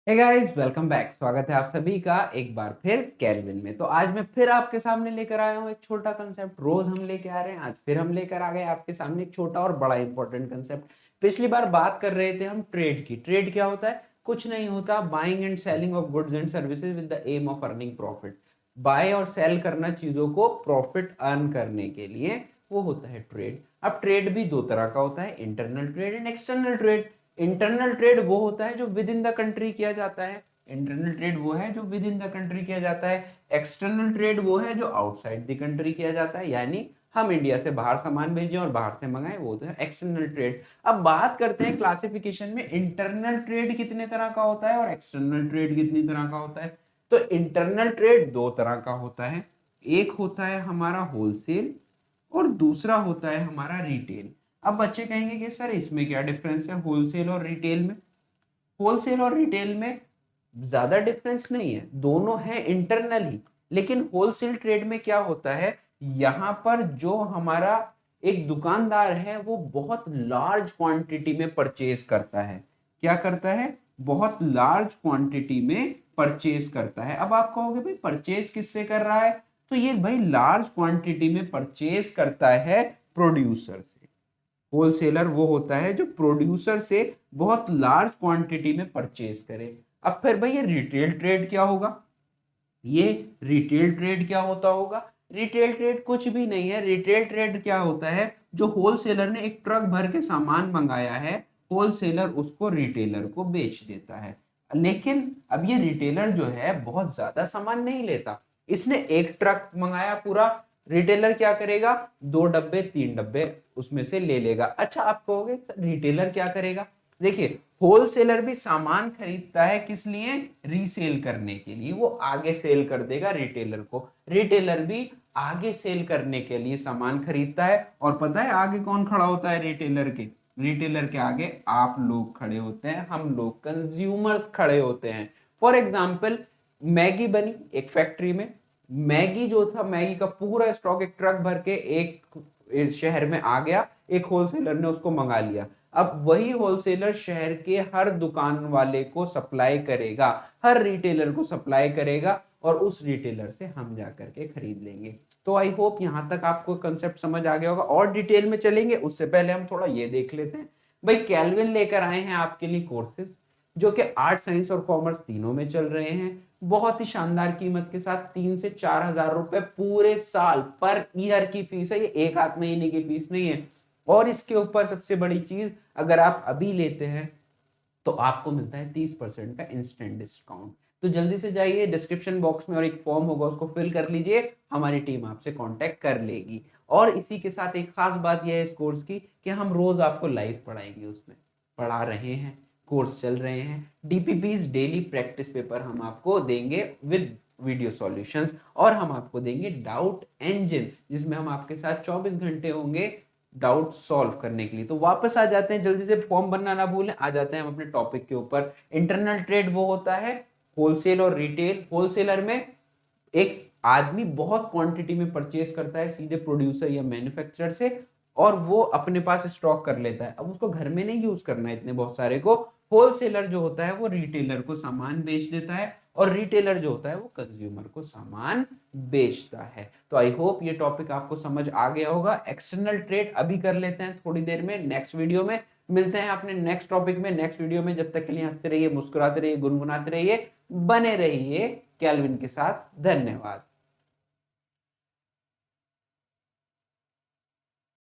Hey guys, welcome back. स्वागत है आप सभी का एक बार फिर कैलविन में। तो आज मैं फिर आपके सामने लेकर आया हूँ एक छोटा कंसेप्ट। रोज हम लेके आ रहे हैं, आज फिर हम लेकर आ गए आपके सामने एक छोटा और बड़ा इंपॉर्टेंट कंसेप्ट। पिछली बार बात कर रहे थे हम ट्रेड की। ट्रेड क्या होता है? कुछ नहीं होता, buying and selling of goods and services with the aim of earning profit. Buy और सेल करना चीजों को प्रॉफिट अर्न करने के लिए, वो होता है ट्रेड। अब ट्रेड भी दो तरह का होता है, internal trade and external trade. Internal trade वो होता है जो विद इन द कंट्री किया जाता है। इंटरनल ट्रेड वो है जो विद इन द कंट्री किया जाता है। एक्सटर्नल ट्रेड वो है जो आउटसाइड द कंट्री किया जाता है, यानी हम इंडिया से बाहर सामान भेजें और बाहर से मंगाएं, वो होता है एक्सटर्नल ट्रेड। अब बात करते हैं क्लासिफिकेशन में, इंटरनल ट्रेड कितने तरह का होता है और एक्सटर्नल ट्रेड कितनी तरह का होता है। तो इंटरनल ट्रेड दो तरह का होता है। एक होता है हमारा होलसेल और दूसरा होता है हमारा रिटेल। अब बच्चे कहेंगे कि सर इसमें क्या डिफरेंस है होलसेल और रिटेल में? होलसेल और रिटेल में ज्यादा डिफरेंस नहीं है, दोनों है इंटरनल ही। लेकिन होलसेल ट्रेड में क्या होता है, यहां पर जो हमारा एक दुकानदार है वो बहुत लार्ज क्वांटिटी में परचेज करता है। क्या करता है? बहुत लार्ज क्वांटिटी में परचेज करता है। अब आप कहोगे भाई परचेज किससे कर रहा है? तो ये भाई लार्ज क्वांटिटी में परचेज करता है प्रोड्यूसर से। होलसेलर वो होता है जो प्रोड्यूसर से बहुत लार्ज क्वांटिटी में परचेज करे। अब फिर भाई ये रिटेल ट्रेड क्या होगा? ये रिटेल ट्रेड क्या होता होगा? रिटेल ट्रेड कुछ भी नहीं है। रिटेल ट्रेड क्या होता है, जो होलसेलर ने एक ट्रक भर के सामान मंगाया है, होलसेलर उसको रिटेलर को बेच देता है। लेकिन अब ये रिटेलर जो है बहुत ज्यादा सामान नहीं लेता। इसने एक ट्रक मंगाया पूरा, रिटेलर क्या करेगा, 2 डब्बे 3 डब्बे उसमें से ले लेगा। अच्छा, आप कहोगे रिटेलर क्या करेगा? देखिए, होलसेलर भी सामान खरीदता है किस लिए? रीसेल करने के लिए। वो आगे सेल कर देगा रिटेलर को। रिटेलर भी आगे सेल करने के लिए सामान खरीदता है। और पता है आगे कौन खड़ा होता है रिटेलर के? रिटेलर के आगे आप लोग खड़े होते हैं, हम लोग कंज्यूमर्स खड़े होते हैं। फॉर एग्जाम्पल, मैगी बनी एक फैक्ट्री में। मैगी जो था, मैगी का पूरा स्टॉक एक ट्रक भर के एक शहर में आ गया, एक होलसेलर ने उसको मंगा लिया। अब वही होलसेलर शहर के हर दुकान वाले को सप्लाई करेगा, हर रिटेलर को सप्लाई करेगा, और उस रिटेलर से हम जाकर के खरीद लेंगे। तो आई होप यहां तक आपको कंसेप्ट समझ आ गया होगा। और डिटेल में चलेंगे उससे पहले हम थोड़ा ये देख लेते हैं। भाई कैलविन लेकर आए हैं आपके लिए कोर्सेज जो कि आर्ट साइंस और कॉमर्स तीनों में चल रहे हैं। बहुत ही शानदार कीमत के साथ 3 से 4 हजार रुपए पूरे साल पर ईयर की फीस है। ये एक आध महीने की फीस नहीं है। और इसके ऊपर सबसे बड़ी चीज, अगर आप अभी लेते हैं तो आपको मिलता है 30% का इंस्टेंट डिस्काउंट। तो जल्दी से जाइए, डिस्क्रिप्शन बॉक्स में और एक फॉर्म होगा उसको फिल कर लीजिए, हमारी टीम आपसे कांटेक्ट कर लेगी। और इसी के साथ एक खास बात यह है इस कोर्स की कि हम रोज आपको लाइव पढ़ाएंगे, उसमें पढ़ा रहे हैं, कोर्स चल रहे हैं। डीपीपीज डेली प्रैक्टिस पेपर हम आपको देंगे विद वीडियो सॉल्यूशंस, और हम आपको देंगे डाउट इंजन जिसमें हम आपके साथ 24 घंटे होंगे डाउट सॉल्व करने के लिए। तो वापस आ जाते हैं, जल्दी से फॉर्म भरना ना भूलें। आ जाते हैं हम अपने टॉपिक के ऊपर। इंटरनल ट्रेड वो होता है होलसेल और रिटेल। होलसेलर में एक आदमी बहुत क्वांटिटी में परचेज करता है सीधे प्रोड्यूसर या मैन्युफैक्चरर से, और वो अपने पास स्टॉक कर लेता है। अब उसको घर में नहीं यूज करना है इतने बहुत सारे को। होलसेलर जो होता है वो रिटेलर को सामान बेच देता है, और रिटेलर जो होता है वो कंज्यूमर को सामान बेचता है। तो आई होप ये टॉपिक आपको समझ आ गया होगा। एक्सटर्नल ट्रेड अभी कर लेते हैं थोड़ी देर में, नेक्स्ट वीडियो में मिलते हैं अपने नेक्स्ट टॉपिक में, नेक्स्ट वीडियो में। जब तक के लिए हंसते रहिए, मुस्कुराते रहिए, गुनगुनाते रहिए, बने रहिए कैलविन के साथ। धन्यवाद।